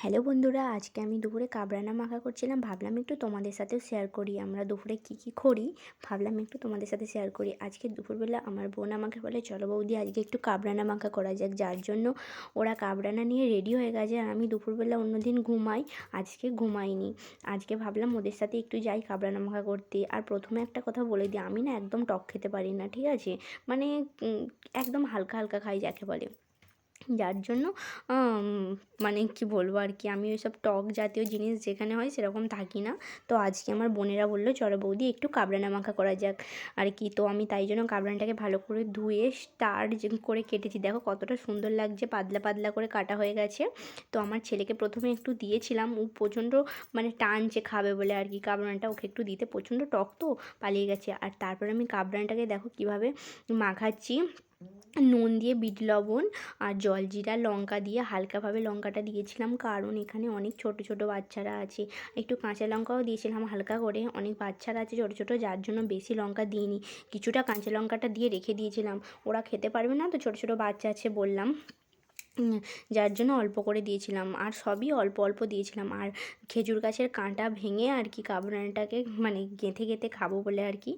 Hello বন্ধুরা, আজকে আমি দুপুরে কাবরানা মাখা করছিলাম। ভাবলাম একটু তোমাদের সাথেও শেয়ার করি আমরা দুপুরে কী করি। ভাবলাম একটু তোমাদের সাথে শেয়ার করি। আজকে দুপুরবেলা আমার বোন আমাকে বলে, চলো বৌদি আজকে একটু কাবরানা মাখা করা যাক। যার জন্য ওরা কাবরানা নিয়ে রেডি হয়ে গেছে। আর আমি দুপুরবেলা অন্যদিন ঘুমাই, আজকে ঘুমাইনি। আজকে ভাবলাম ওদের সাথে একটু যাই কাবরানা মাখা করতে। আর প্রথমে একটা কথা বলে দিই, আমি না একদম টক খেতে পারি না, ঠিক আছে? মানে একদম হালকা হালকা খাই যাকে বলে। যার জন্য আম মানে কি বলবো আর কি, আমি ওইসব টক জাতীয় জিনিস যেখানে হয় সেরকম থাকি না। তো আজকে আমার বোনেরা বললো, চলো বৌদি একটু কাবরানা মাখা করা যাক আর কি। তো আমি তাই জন্য কাবরানাটাকে ভালো করে ধুয়ে স্টার করে কেটেছি। দেখো কতটা সুন্দর লাগছে, পাতলা পাতলা করে কাটা হয়ে গেছে। তো আমার ছেলেকে প্রথমে একটু দিয়েছিলাম, ও প্রচণ্ড মানে টানছে খাবে বলে আর কি কাবরানাটা, ওকে একটু দিতে প্রচণ্ড টক তো পালিয়ে গেছে। আর তারপরে আমি কাবরানাটাকে দেখো কীভাবে মাখাচ্ছি। নুন দিয়ে বিট লবণ আর জলজিরা লঙ্কা দিয়ে হালকাভাবে লঙ্কাটা দিয়েছিলাম, কারণ এখানে অনেক ছোট ছোট বাচ্চারা আছে। একটু কাঁচা লঙ্কাও দিয়েছিলাম হালকা করে, অনেক বাচ্চারা আছে ছোট ছোট, যার জন্য বেশি লঙ্কা দিইনি। কিছুটা কাঁচা লঙ্কাটা দিয়ে রেখে দিয়েছিলাম, ওরা খেতে পারবে না তো, ছোট ছোট বাচ্চা আছে বললাম, যার জন্য অল্প করে দিয়েছিলাম। আর সবই অল্প অল্প দিয়েছিলাম। আর খেজুর গাছের কাঁটা ভেঙে আর কি কাবরানাটাকে মানে গেঁথে গেঁথে খাবো বলে আর কি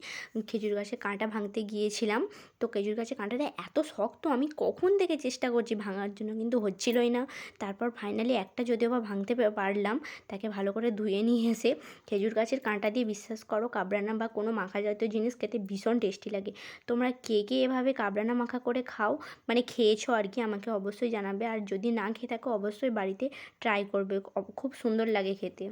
খেজুর গাছের কাঁটা ভাঙতে গিয়েছিলাম। তো খেজুর গাছের কাঁটাটা এত শক্ত, আমি কখন থেকে চেষ্টা করছি ভাঙার জন্য, কিন্তু হচ্ছিলই না। তারপর ফাইনালি একটা যদিও বা ভাঙতে পারলাম, তাকে ভালো করে ধুয়ে নিয়ে এসে খেজুর গাছের কাঁটা দিয়ে, বিশ্বাস করো কাবরানা বা কোনো মাখা জাতীয় জিনিস খেতে ভীষণ টেস্টি লাগে। তোমরা কে কে এভাবে কাবরানা মাখা করে খাও, মানে খেয়েছো আর কি, আমাকে অবশ্যই জানাবে। আর যদি না খেয়ে থাকো অবশ্যই বাড়িতে ট্রাই করবে, খুব সুন্দর লাগে খেতে।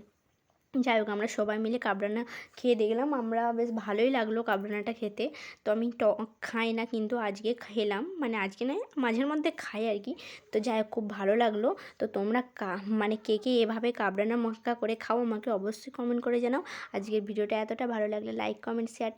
যাই হোক, আমরা সবাই মিলে কাবরানা খেয়ে দেখলাম, আমরা বেশ ভালোই লাগলো কাবরানাটা খেতে। তো আমি টক খাই না, কিন্তু আজকে খেলাম, মানে আজকে নয় মাঝের মধ্যে খাই আর কি। তো যাই হোক, খুব ভালো লাগলো। তো তোমরা মানে কে কে এভাবে কাবরানা মাখা করে খাও আমাকে অবশ্যই কমেন্ট করে জানাও। আজকের ভিডিওটা এতটা ভালো লাগলে লাইক কমেন্ট শেয়ার